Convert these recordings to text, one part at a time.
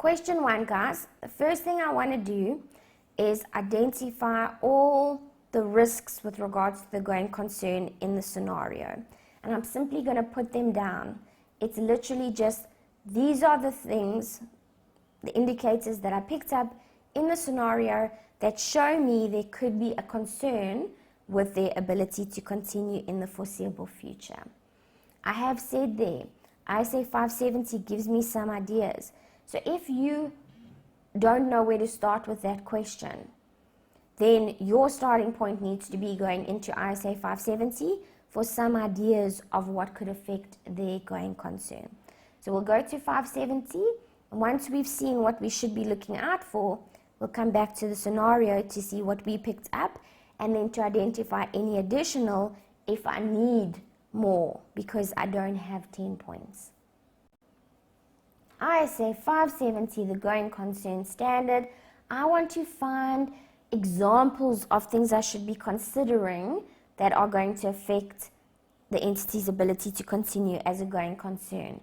Question 1, guys. The first thing I want to do is identify all the risks with regards to the going concern in the scenario. And I'm simply going to put them down. It's literally just, these are the things, the indicators that I picked up in the scenario that show me there could be a concern with their ability to continue in the foreseeable future. I have said there, ISA 570 gives me some ideas. So if you don't know where to start with that question, then your starting point needs to be going into ISA 570 for some ideas of what could affect their going concern. So we'll go to 570, and once we've seen what we should be looking out for, we'll come back to the scenario to see what we picked up, and then to identify any additional if I need more, because I don't have 10 points. ISA 570, the going concern standard, I want to find examples of things I should be considering that are going to affect the entity's ability to continue as a going concern.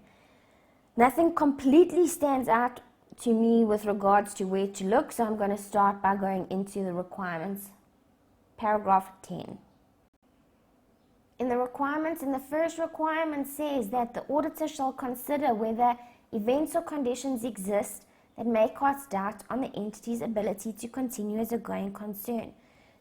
Nothing completely stands out to me with regards to where to look, so I'm going to start by going into the requirements. Paragraph 10. In the requirements, in the first requirement says that the auditor shall consider whether events or conditions exist that may cast doubt on the entity's ability to continue as a going concern.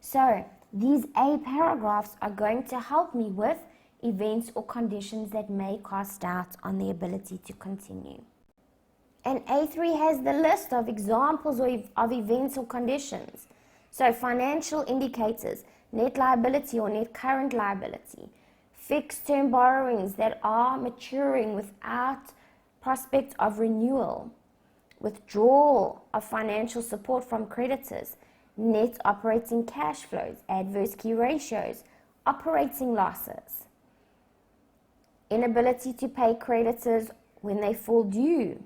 So these A paragraphs are going to help me with events or conditions that may cast doubt on the ability to continue. And A3 has the list of examples of events or conditions. So financial indicators, net liability or net current liability, fixed term borrowings that are maturing without prospect of renewal, withdrawal of financial support from creditors, net operating cash flows, adverse key ratios, operating losses, inability to pay creditors when they fall due.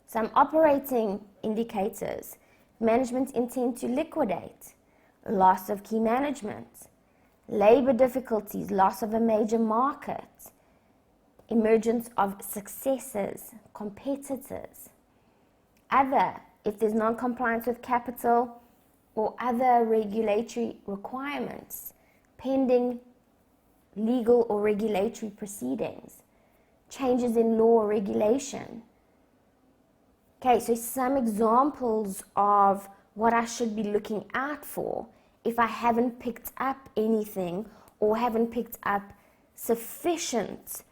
Some operating indicators, management intent to liquidate, loss of key management, labor difficulties, loss of a major market, emergence of successors, competitors. Other, if there's non-compliance with capital or other regulatory requirements, pending legal or regulatory proceedings, changes in law or regulation. Okay, so some examples of what I should be looking out for if I haven't picked up anything or haven't picked up sufficient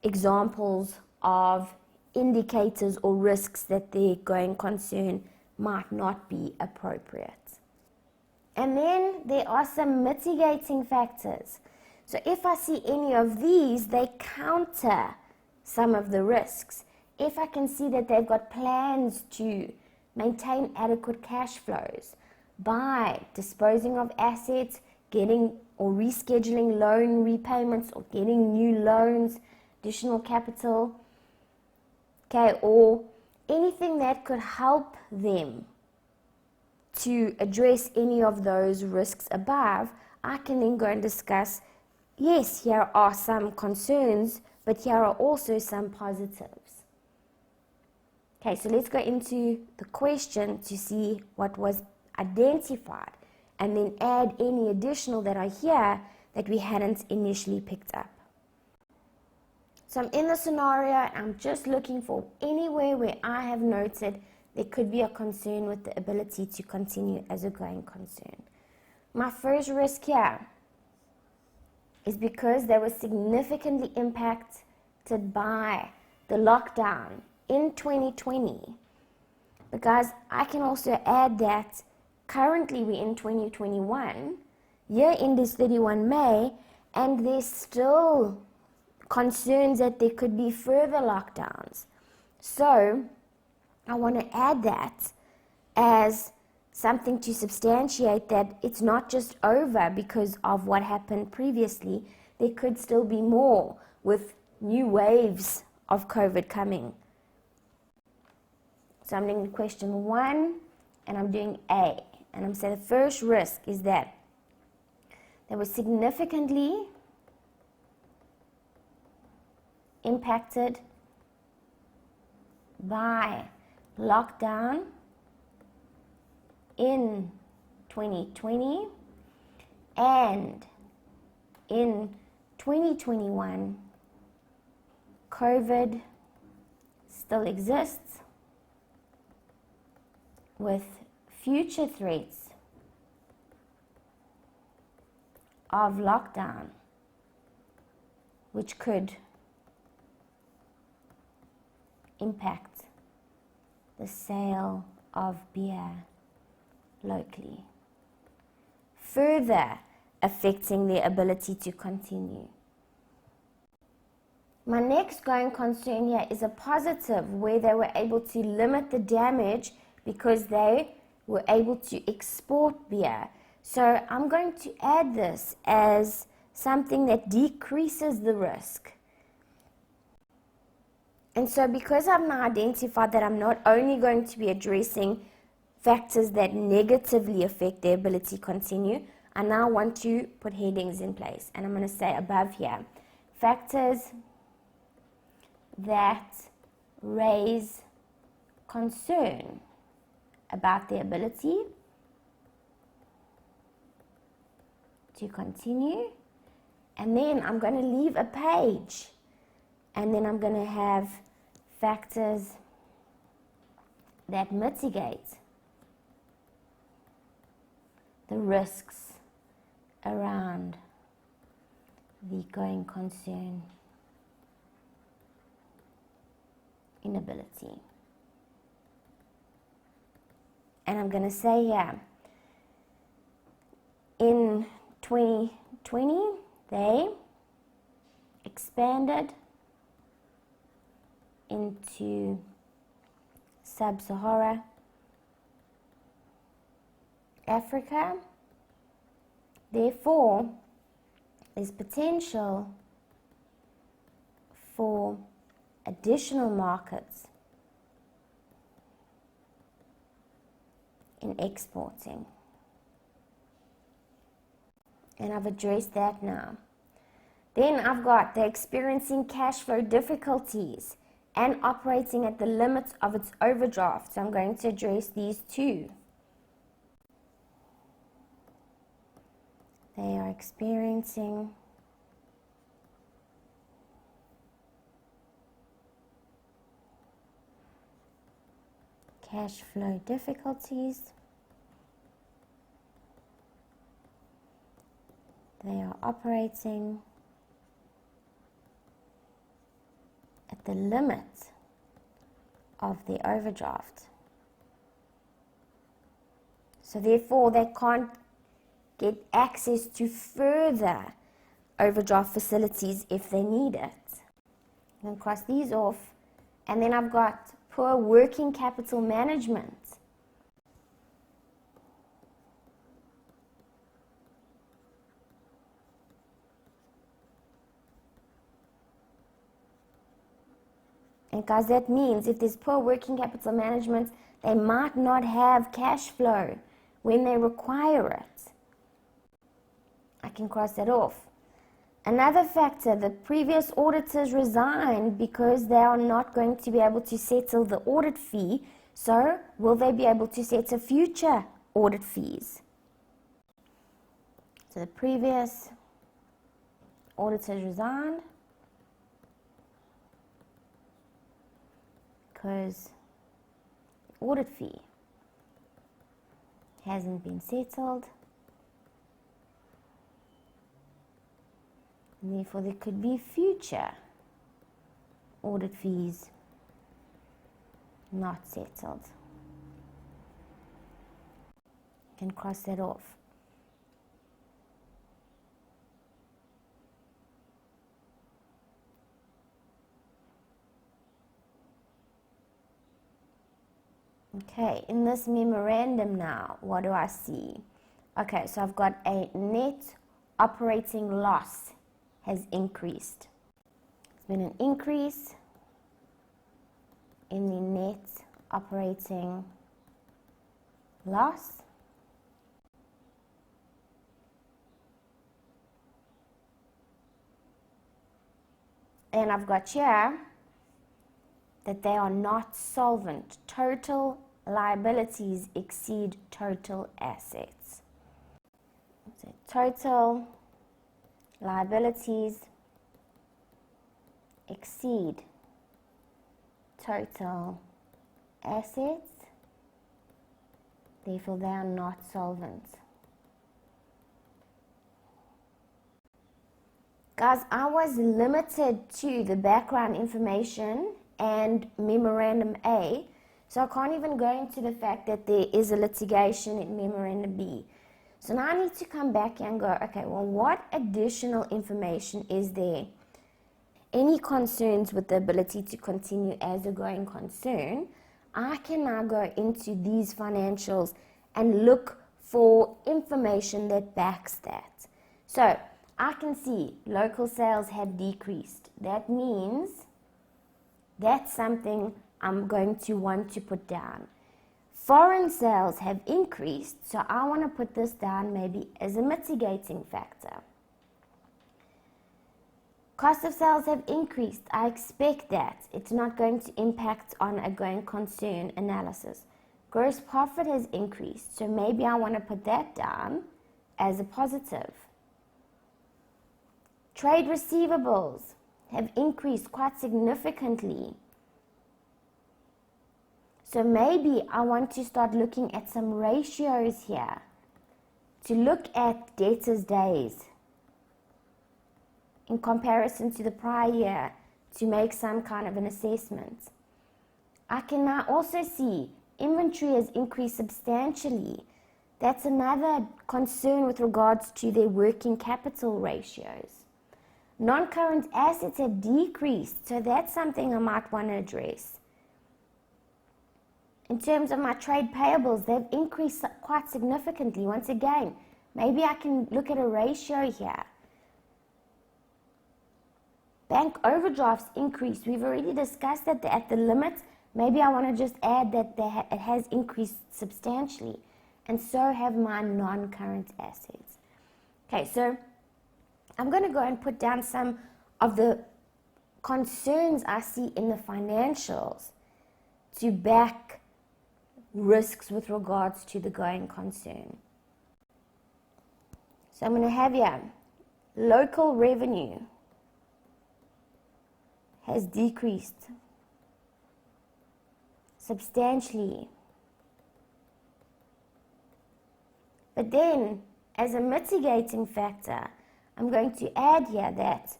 examples of indicators or risks that their going concern might not be appropriate. And then there are some mitigating factors. So if I see any of these, they counter some of the risks. If I can see that they've got plans to maintain adequate cash flows by disposing of assets, getting or rescheduling loan repayments or getting new loans, additional capital, okay, or anything that could help them to address any of those risks above, I can then go and discuss, yes, here are some concerns, but here are also some positives. Okay, so let's go into the question to see what was identified and then add any additional that are here that we hadn't initially picked up. So I'm in the scenario, I'm just looking for anywhere where I have noted there could be a concern with the ability to continue as a going concern. My first risk here is because they were significantly impacted by the lockdown in 2020. But guys, I can also add that currently we're in 2021, year end is 31 May, and there's still concerns that there could be further lockdowns. So I want to add that as something to substantiate that it's not just over because of what happened previously. There could still be more with new waves of COVID coming. So I'm doing question 1 and I'm doing A. And I'm saying the first risk is that they were significantly impacted by lockdown in 2020, and in 2021, COVID still exists with future threats of lockdown, which could impact the sale of beer locally, further affecting their ability to continue. My next going concern here is a positive, where they were able to limit the damage because they were able to export beer. So I'm going to add this as something that decreases the risk. And so because I've now identified that I'm not only going to be addressing factors that negatively affect their ability to continue, I now want to put headings in place. And I'm going to say above here, factors that raise concern about their ability to continue. And then I'm going to leave a page, and then I'm going to have factors that mitigate the risks around the going concern inability. And I'm going to say here, in 2020, they expanded into Sub-Saharan Africa. Therefore, there's potential for additional markets in exporting. And I've addressed that now. Then I've got they're experiencing cash flow difficulties and operating at the limits of its overdraft. So I'm going to address these two. They are experiencing cash flow difficulties. They are operating at the limit of their overdraft. So therefore, they can't get access to further overdraft facilities if they need it. I'm going to cross these off. And then I've got poor working capital management. And guys, that means if there's poor working capital management, they might not have cash flow when they require it. I can cross that off. Another factor, the previous auditors resigned because they are not going to be able to settle the audit fee. So, will they be able to settle future audit fees? So, the previous auditors resigned because the audit fee hasn't been settled. And therefore, there could be future audit fees not settled. You can cross that off. Okay, in this memorandum now, what do I see? Okay, so I've got a net operating loss has increased. There's been an increase in the net operating loss. And I've got here that they are not solvent. Total liabilities exceed total assets. So total liabilities exceed total assets, therefore they are not solvent. Guys, I was limited to the background information and Memorandum A, so I can't even go into the fact that there is a litigation in Memorandum B. So now I need to come back and go, okay, well, what additional information is there? Any concerns with the ability to continue as a going concern? I can now go into these financials and look for information that backs that. So I can see local sales have decreased. That means that's something I'm going to want to put down. Foreign sales have increased, so I want to put this down maybe as a mitigating factor. Cost of sales have increased. I expect that. It's not going to impact on a going concern analysis. Gross profit has increased, so maybe I want to put that down as a positive. Trade receivables have increased quite significantly. So maybe I want to start looking at some ratios here to look at debtors days in comparison to the prior year to make some kind of an assessment. I can now also see inventory has increased substantially. That's another concern with regards to their working capital ratios. Non-current assets have decreased, so that's something I might want to address. In terms of my trade payables, they've increased quite significantly. Once again, maybe I can look at a ratio here. Bank overdrafts increased. We've already discussed that at the limit. Maybe I want to just add that it has increased substantially. And so have my non-current assets. Okay, so I'm going to go and put down some of the concerns I see in the financials to back risks with regards to the going concern. So I'm going to have here, local revenue has decreased substantially. But then, as a mitigating factor, I'm going to add here that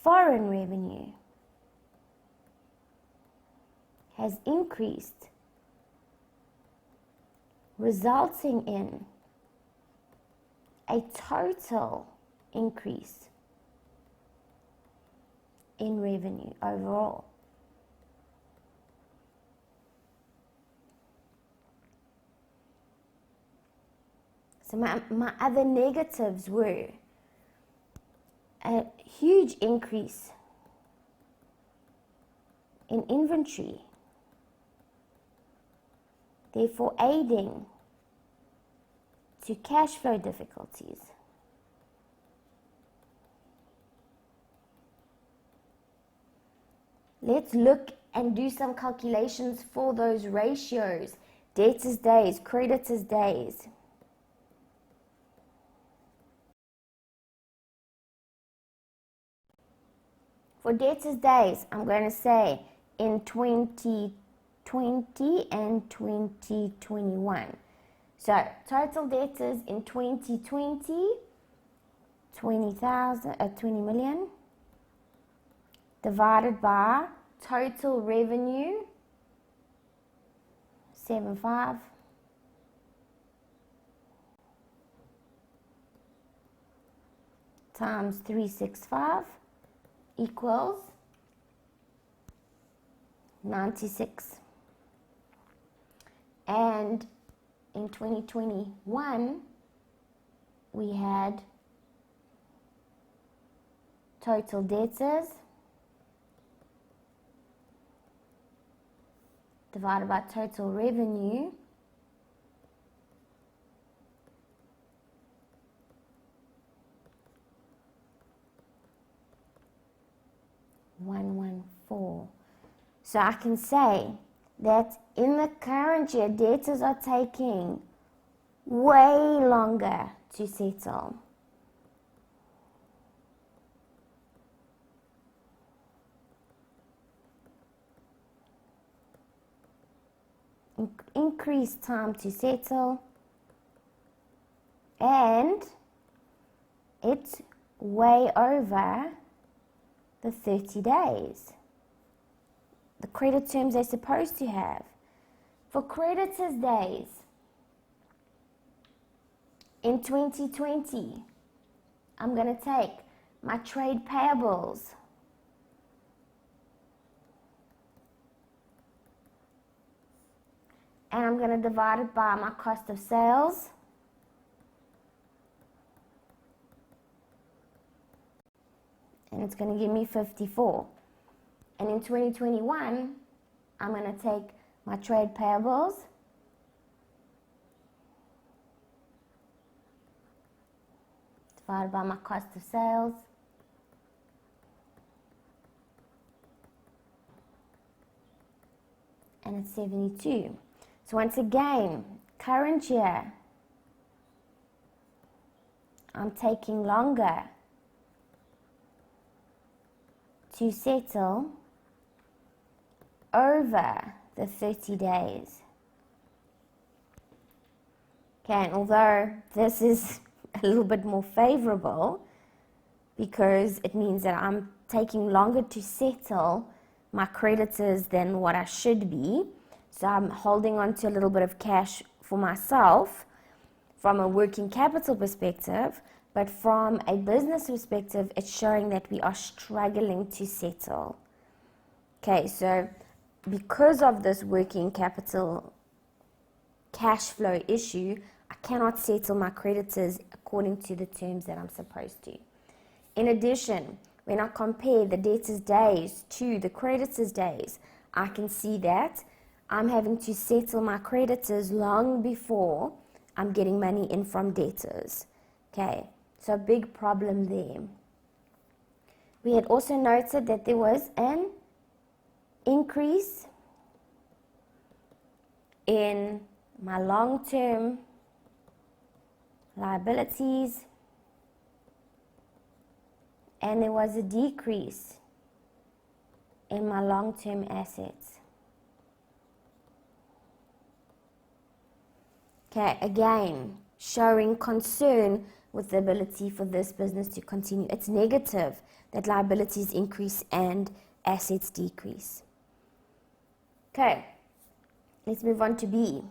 foreign revenue has increased, resulting in a total increase in revenue overall. So my other negatives were a huge increase in inventory, therefore aiding to cash flow difficulties. Let's look and do some calculations for those ratios. Debtors days, creditors days. For debtors days, I'm going to say in 2020 and 2021. So total debtors in 2020, 20 million, divided by total revenue, 75, times 365 equals 96. And in 2021, we had total debtors divided by total revenue, $114. So I can say that in the current year, debtors are taking way longer to settle. Increased time to settle, and it's way over the 30 days. The credit terms they're supposed to have. For creditors' days, in 2020, I'm going to take my trade payables, and I'm going to divide it by my cost of sales, and it's going to give me 54. And in 2021, I'm going to take my trade payables, divided by my cost of sales, and it's 72. So once again, current year, I'm taking longer to settle over the 30 days. Okay, and although this is a little bit more favorable because it means that I'm taking longer to settle my creditors than what I should be, so I'm holding on to a little bit of cash for myself from a working capital perspective, but from a business perspective, it's showing that we are struggling to settle. Okay, so because of this working capital cash flow issue, I cannot settle my creditors according to the terms that I'm supposed to. In addition, when I compare the debtors' days to the creditors' days, I can see that I'm having to settle my creditors long before I'm getting money in from debtors. Okay, so a big problem there. We had also noted that there was an increase in my long-term liabilities, and there was a decrease in my long-term assets. Okay, again, showing concern with the ability for this business to continue. It's negative that liabilities increase and assets decrease. Okay, let's move on to B.